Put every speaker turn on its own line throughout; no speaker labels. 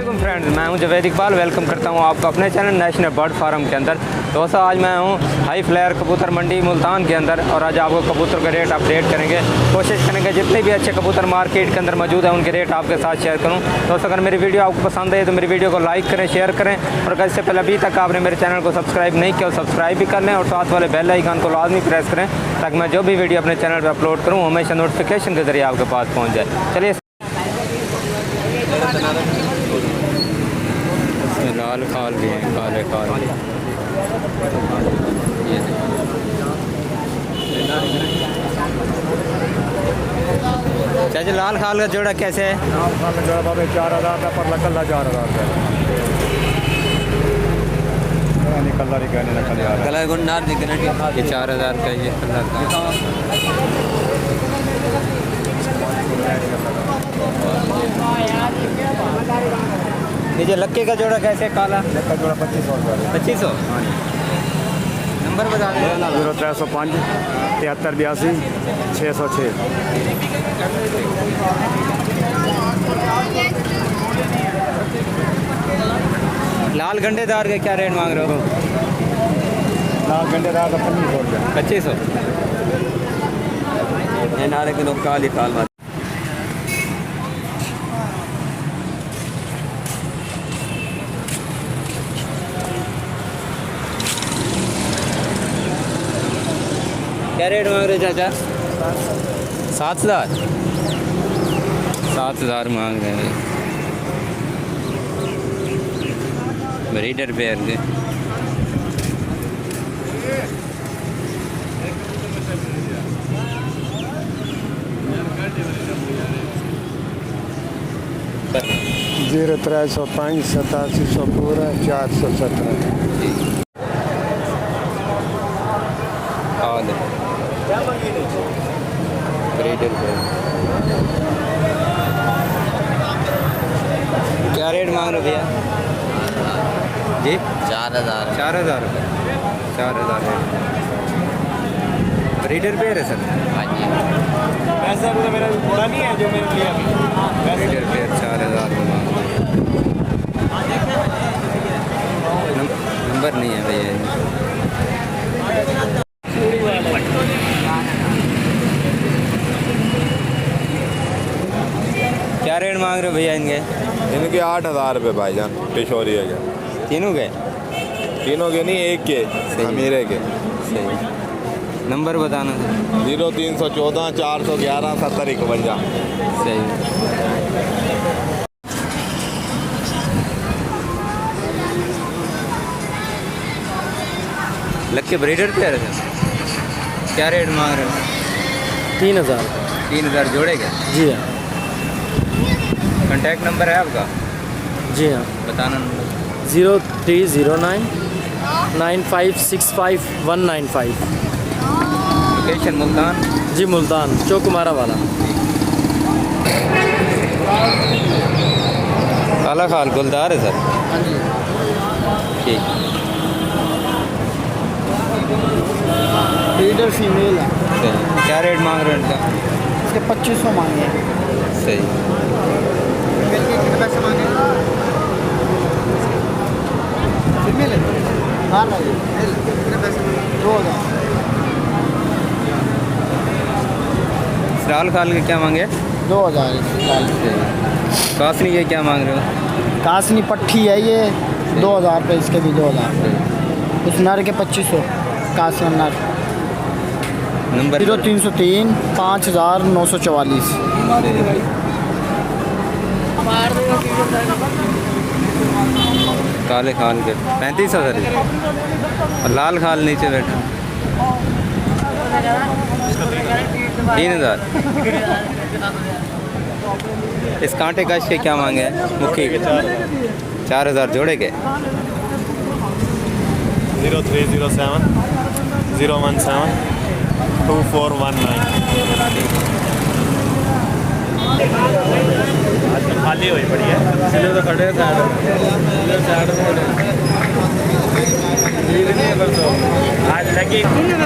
अस्सलाम फ्रेंड्स, मैं हूं जवेद इकबाल। वेलकम करता हूं आपको अपने चैनल नेशनल बर्ड फार्म के अंदर। दोस्तों आज मैं हूं हाई फ्लेयर कबूतर मंडी मुल्तान के अंदर और आज आपको कबूतर का रेट अपडेट करेंगे। कोशिश करेंगे जितने भी अच्छे कबूतर मार्केट के अंदर मौजूद हैं उनके रेट आपके साथ शेयर करूं। दोस्तों अगर मेरी वीडियो आपको पसंद है तो मेरी वीडियो को लाइक करें, शेयर करें और अगर इससे पहले अभी तक आपने मेरे चैनल को सब्सक्राइब नहीं किया तो सब्सक्राइब भी कर लें और साथ वाले बेल आइकन को लाजमी प्रेस करें ताकि मैं जो भी वीडियो अपने चैनल पर अपलोड करूँ हमेशा नोटिफिकेशन के जरिए आपके पास पहुँच जाए। चलिए लाल खाल भी हैं, काले खाल चाचा लाल खाल का जोड़ा कैसे है?
लाल खाल का जोड़ा बाबे 4000 का पर कल्ला 4000 का निकल रही कहने निकल यार
कलर गुंडार दिख रहा है। ये 4000 का ये कलर का ये लक्के का जोड़ा कैसे काला?
लक्का जोड़ा 2500 रुपये
2500। नंबर बता दें।
0305 7382 606।
लाल गंडेदार के क्या रेट मांग रहे हो?
लाल गंडेदार का 2500 रुपये
2500। नारे के लोग काली काल क्या रेट मांग रहे चाचा? 7000। 7000 मांग रहे हैं ब्रीडर पेयर के।
जीरो 305 8700 पूरा 417।
ब्रीडर पेयर क्या रेट मांग रहे भैया जी? 4000। 4000 रुपये 4000 ब्रीडर पेयर है सर? हाँ जी।
ऐसा तो मेरा थोड़ा नहीं है जो मैंने लिया अभी।
ब्रीडर पेयर 4000 नंबर नहीं है भैया। क्या रेट मांग रहे हो भैया इनके?
इनके 8000 रुपये भाईजान पेशोरी है क्या?
तीनों के?
तीनों के नहीं, एक के अमीरे के।
सही। नंबर बताना सर।
0314 411 70 51।
सही। लक्के ब्रीडर पे आ रहे थे। क्या रेट मांग रहे हो?
3000।
3000 जोड़े क्या?
जी हाँ।
कॉन्टैक्ट नंबर है आपका?
जी हाँ।
बताना नंबर।
0309 9565 195।
लोकेशन मुल्तान?
जी मुल्तान चौकुमारा वाला।
काला खाल गुलदार है सर?
हाँ जी।
ठीक।
ब्रीडर फीमेल है।
सही। क्या रेट मांग रहे हो इनका?
इसके 2500 मांगे हैं।
सही।
कितने पैसे मांगे? फीमेल है? हाँ भाई। कितने पैसे मांगे? 2000।
लाल खाल के क्या मांगे?
2000।
कासनी के क्या मांग रहे हो?
कासनी पट्टी है ये 2000 रुपये, इसके भी 2000। उस नर के 2500 कासना नर।
नंबर
0303 5944।
काले खाल के 3500 सर और लाल खाल नीचे बैठा 3000। इस कांटे कश के क्या मांगे हैं? मुखी के 4000 जोड़े के।
0307 017 2419। खाली हुई पड़ी है इसलिए तो खड़े आज लगी
जब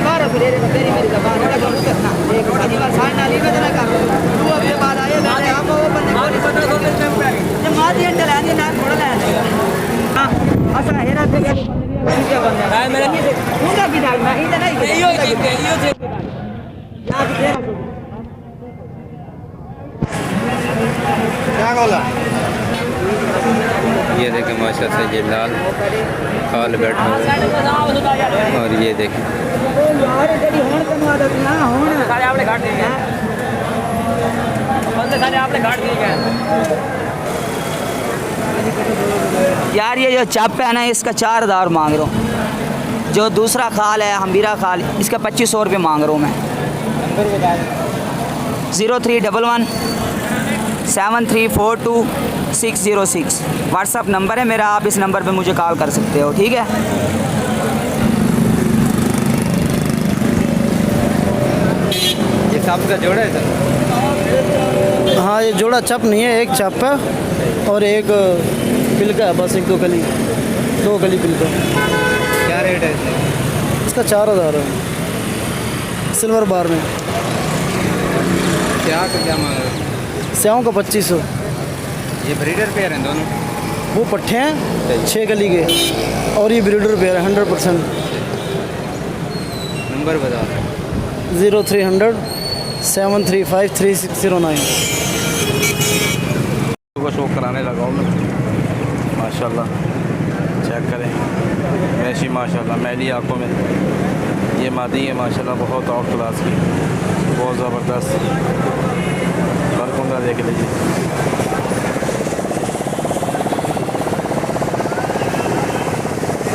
ये देखें माशाल्लाह से ये लाल काल बैठा हुआ है और ये देखें
यार ये जो चप है ना इसका 4000 मांग रहा हूँ। जो दूसरा खाल है हमीरा खाल इसका 2500 रुपये मांग रहा हूँ मैं। 0311 7342 606 व्हाट्सअप नंबर है मेरा, आप इस नंबर पे मुझे कॉल कर सकते हो, ठीक है।
ये सब का जोड़ा है सर?
हाँ ये जोड़ा चप नहीं है, एक चप है और एक पिलका है, बस एक दो गली पिलका।
क्या रेट है इसका?
इसका 4000 है सिल्वर बार में।
क्या मांग रहे हो?
स्याओं का 2500।
ये ब्रीडर पेयर हैं दोनों?
वो पट्ठे हैं 6 गली के और ये ब्रीडर पेयर है 100%।
नंबर बता दो।
0300 735 3609।
को शो कराने लगा हूँ मैं माशाल्लाह, चेक करें वैसी माशाल्लाह मैली आँखों में ये मादी है माशाल्लाह, बहुत टॉप क्लास की, बहुत ज़बरदस्त बरकुंदा देख लीजिए।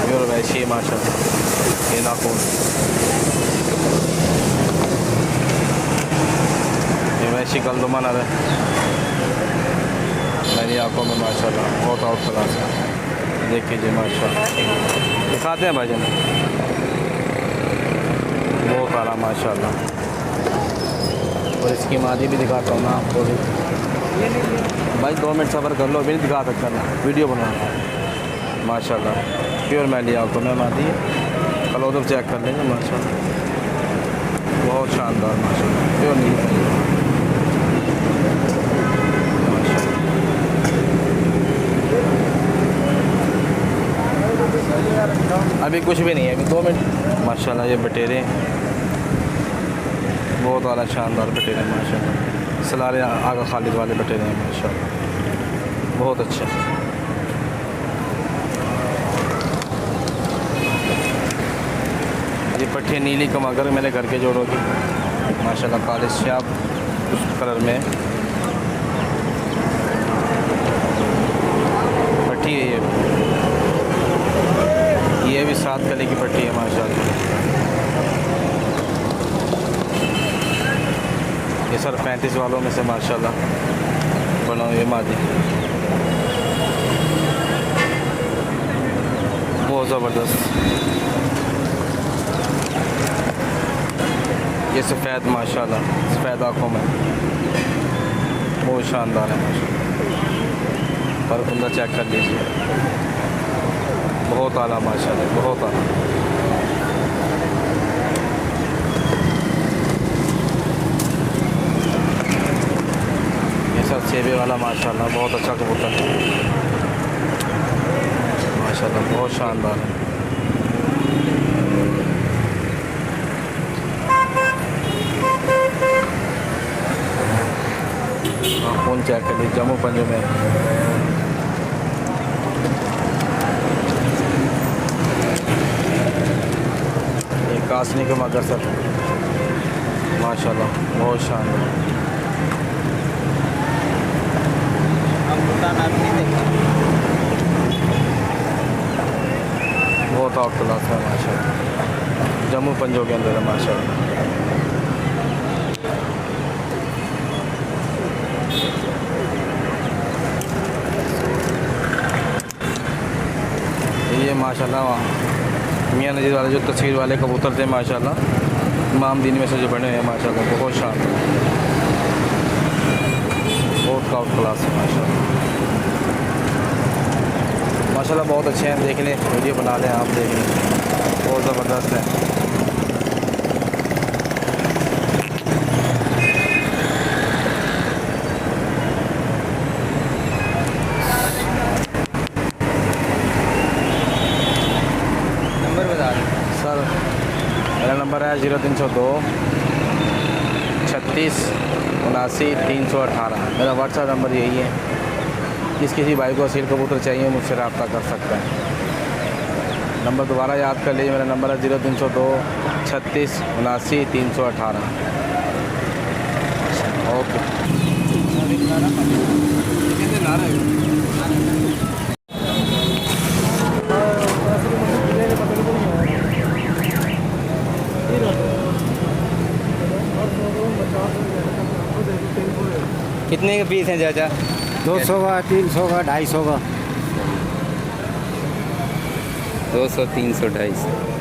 और वैसी है माशाल्लाह ये नाखून, ये वैसी गलदुमा नर है मेरी आंखों में माशाल्लाह, बहुत आउट क्लास है। देख लीजिए माशाल्लाह, दिखाते हैं भाईजान, बहुत आला माशाल्लाह। और इसकी मादी भी दिखाता हूँ ना आपको भी। भाई 2 मिनट सफ़र कर लो, भी नहीं दिखा सकता ना, वीडियो बना माशाल्लाह। प्योर मैली आंखों में मादी है, कल उधर चेक कर लेंगे माशाल्लाह, बहुत शानदार माशाल्लाह, प्योर नहीं। अभी कुछ भी नहीं है, अभी 2 मिनट माशाल्लाह। ये बटेरे बहुत आला शानदार बटेरे माशाल्लाह, सलारे आगा खालिद वाले बटेरे हैं माशाल्लाह, बहुत अच्छे। ये पट्टी नीली कमागर मेरे घर के जोड़ों की माशाल्लाह, काले श्याप उस कलर में पट्टी है। ये भी 7 कली की पट्टी है माशाल्लाह। ये सर 35 वालों में से माशाल्लाह बना हुई मादी, बहुत ज़बरदस्त। ये सफ़ेद माशाल्लाह, सफ़ेद आँखों में बहुत शानदार है माशाल्लाह, पर कुंदा चेक कर लीजिए, बहुत आला माशाल्लाह, बहुत आला। ये सब सेबे वाला माशाल्लाह, बहुत अच्छा कबूतर है माशाल्लाह, बहुत शानदार है। फ़ोन चेक कर लीजिए, जम्मू पंजे में कासनी के मगर सर माशाल्लाह, बहुत शानदार। बहुत आउट क्लास है माशाल्लाह, जम्मू पंजों के अंदर है माशाल्लाह। ये माशाल्लाह मियाँ नज़ीर वाले जो तस्वीर वाले कबूतर थे माशाल्लाह, इमाम दीन में से जो बने हैं माशाल्लाह, बहुत शानदार, बहुत टॉप क्लास है माशाल्लाह माशाल्लाह, बहुत अच्छे हैं। देख लें, वीडियो बना लें, आप देख लें, बहुत ज़बरदस्त है। सर मेरा नंबर है 0302 36 79 318। मेरा व्हाट्सएप नंबर यही है। किसी भाई को असील कबूतर चाहिए मुझसे रब्ता कर सकता है। नंबर दोबारा याद कर लीजिए, मेरा नंबर है 0302 36 79 318। ओके।
कितने के पीस हैं चाचा?
200 का, 300 का, 250 का।
200 300 250